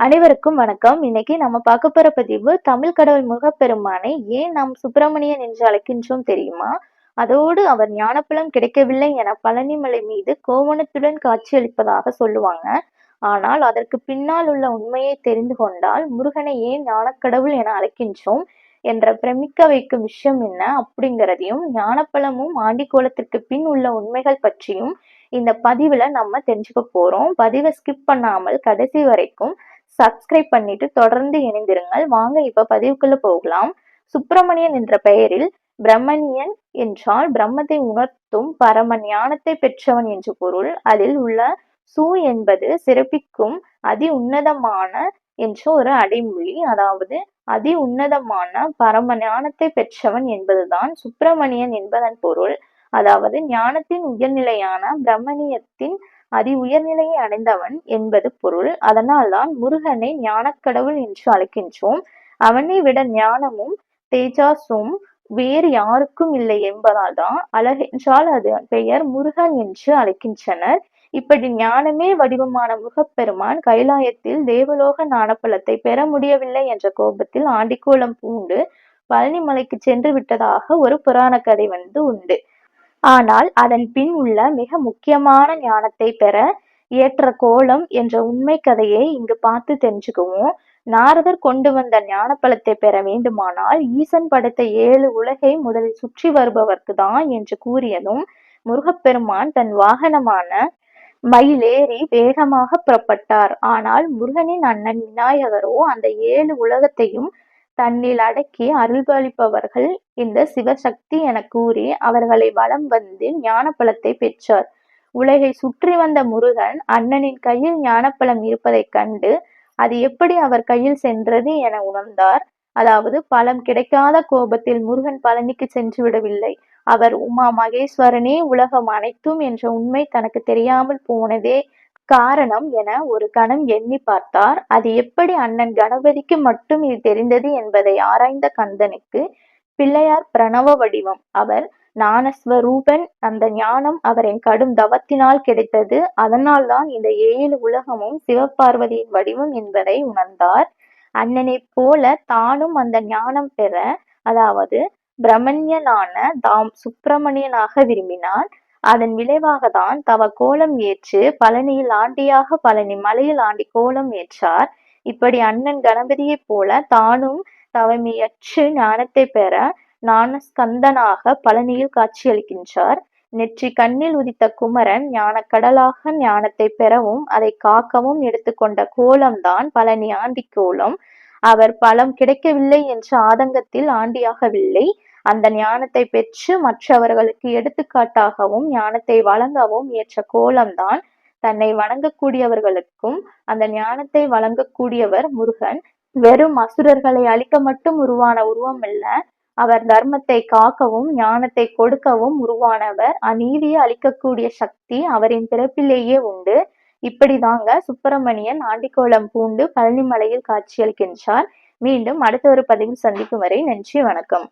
அனைவருக்கும் வணக்கம். இன்னைக்கு நம்ம பார்க்க போற பதிவு தமிழ் கடவுள் முருகப்பெருமானை ஏன் நாம் சுப்பிரமணியன் என்று அழைக்கின்றோம் தெரியுமா? அதோடு அவர் ஞானப்பழம் கிடைக்கவில்லை என பழனிமலை மீது கோவணத்துடன் காட்சியளிப்பதாக சொல்லுவாங்க. ஆனால் அதற்கு பின்னால் உள்ள உண்மையை தெரிந்து கொண்டால் முருகனை ஏன் ஞானக்கடவுள் என அழைக்கின்றோம் என்ற பிரமிக்க வைக்கும் விஷயம் என்ன அப்படிங்கிறதையும் ஞானப்பழமும் ஆண்டிக்கோலத்திற்கு பின் உள்ள உண்மைகள் பற்றியும் இந்த பதிவுல நம்ம தெரிஞ்சுக்க போறோம். பதிவை ஸ்கிப் பண்ணாமல் கடைசி வரைக்கும் சப்ஸ்கிரைப் பண்ணிட்டு தொடர்ந்து இணைந்திருங்கள். வாங்க இப்ப பதிவுக்குள்ள போகலாம். சுப்பிரமணியன் என்ற பெயரில் பிரம்மணியன் என்றால் பிரம்மத்தை உணர்த்தும் பரம ஞானத்தை பெற்றவன் என்று பொருள். அதில் உள்ள சு என்பது சிறப்பிக்கும் அதி உன்னதமான என்ற ஒரு அடைமொழி. அதாவது அதி உன்னதமான பரம ஞானத்தை பெற்றவன் என்பதுதான் சுப்பிரமணியன் என்பதன் பொருள். அதாவது ஞானத்தின் உயர்நிலையான பிரம்மணியத்தின் அதி உயர்நிலையை அடைந்தவன் என்பது பொருள். அதனால்தான் முருகனை ஞானக்கடவுள் என்று அழைக்கின்றோம். அவனை விட ஞானமும் தேஜாசும் வேறு யாருக்கும் இல்லை என்பதால் தான் அழகென்றால் அது பெயர் முருகன் என்று அழைக்கின்றனர். இப்படி ஞானமே வடிவமான முருகப்பெருமான் கைலாயத்தில் தேவலோக ஞானப்பழத்தை பெற முடியவில்லை என்ற கோபத்தில் ஆண்டிக்கோலம் பூண்டு பழனிமலைக்கு சென்று விட்டதாக ஒரு புராண கதை உண்டு. ஆனால் அதன் பின் உள்ள மிக முக்கியமான ஞானத்தை பெற ஏற்ற கோலம் என்ற உண்மை கதையை இங்கு பார்த்து தெரிஞ்சுக்குவோம். நாரதர் கொண்டு வந்த ஞான பழத்தை பெற வேண்டுமானால் ஈசன் படைத்த 7 உலகை முதலில் சுற்றி வருபவர்க்கு தான் என்று கூறியதும் முருகப்பெருமான் தன் வாகனமான மயிலேறி வேகமாக புறப்பட்டார். ஆனால் முருகனின் அண்ணன் விநாயகரோ அந்த 7 உலகத்தையும் தன்னில் அடக்கி அருள்பாலிப்பவர்கள் இந்த சிவசக்தி என கூறி அவர்களை வலம் வந்து ஞானப்பழத்தை பெற்றார். உலகை சுற்றி வந்த முருகன் அண்ணனின் கையில் ஞானப்பழம் இருப்பதைக் கண்டு அது எப்படி அவர் கையில் சென்றது என உணர்ந்தார். அதாவது பழம் கிடைக்காத கோபத்தில் முருகன் பழனிக்கு சென்று விடவில்லை. அவர் உமா மகேஸ்வரனே உலகம் அனைத்தும் என்ற உண்மை தனக்கு தெரியாமல் போனதே காரணம் என ஒரு கணம் எண்ணி பார்த்தார். அது எப்படி அண்ணன் கணபதிக்கு மட்டும் இது தெரிந்தது என்பதை ஆராய்ந்த கந்தனுக்கு பிள்ளையார் பிரணவ வடிவம். அவர் ஞானஸ்வரூபன். அந்த ஞானம் அவரின் கடும் தவத்தினால் கிடைத்தது. அதனால்தான் இந்த 7 உலகமும் சிவபார்வதியின் வடிவம் என்பதை உணர்ந்தார். அண்ணனைப் போல தானும் அந்த ஞானம் பெற, அதாவது பிரமண்யனான தாம் சுப்பிரமணியனாக விரும்பினார். அதன் விளைவாகத்தான் தவ கோலம் ஏற்று பழனியில் ஆண்டியாக பழனி மலையில் ஆண்டி கோலம் ஏற்றார். இப்படி அண்ணன் கணபதியைப் போல தானும் தவமியற்று ஞானத்தை பெற ஞானஸ்கந்தனாக பழனியில் காட்சியளிக்கின்றார். நெற்றி கண்ணில் உதித்த குமரன் ஞானக்கடலாக ஞானத்தை பெறவும் அதை காக்கவும் எடுத்துக்கொண்ட கோலம்தான் பழனி ஆண்டி கோலம். அவர் பழம் கிடைக்கவில்லை என்ற ஆதங்கத்தில் ஆண்டியாகவில்லை. அந்த ஞானத்தை பெற்று மற்றவர்களுக்கு எடுத்துக்காட்டாகவும் ஞானத்தை வழங்கவும் ஏற்ற கோலம்தான் தன்னை வணங்கக்கூடியவர்களுக்கும் அந்த ஞானத்தை வழங்கக்கூடியவர் முருகன். வெறும் அசுரர்களை அழிக்க மட்டும் உருவான உருவம் அல்ல, அவர் தர்மத்தை காக்கவும் ஞானத்தை கொடுக்கவும் உருவானவர். அநீதியை அழிக்கக்கூடிய சக்தி அவரின் பிறப்பிலேயே உண்டு. இப்படிதாங்க சுப்பிரமணியன் ஆண்டிக்கோலம் பூண்டு பழனிமலையில் காட்சியளிக்கின்றார். மீண்டும் அடுத்த ஒரு பதிவில் சந்திக்கும் வரை நன்றி, வணக்கம்.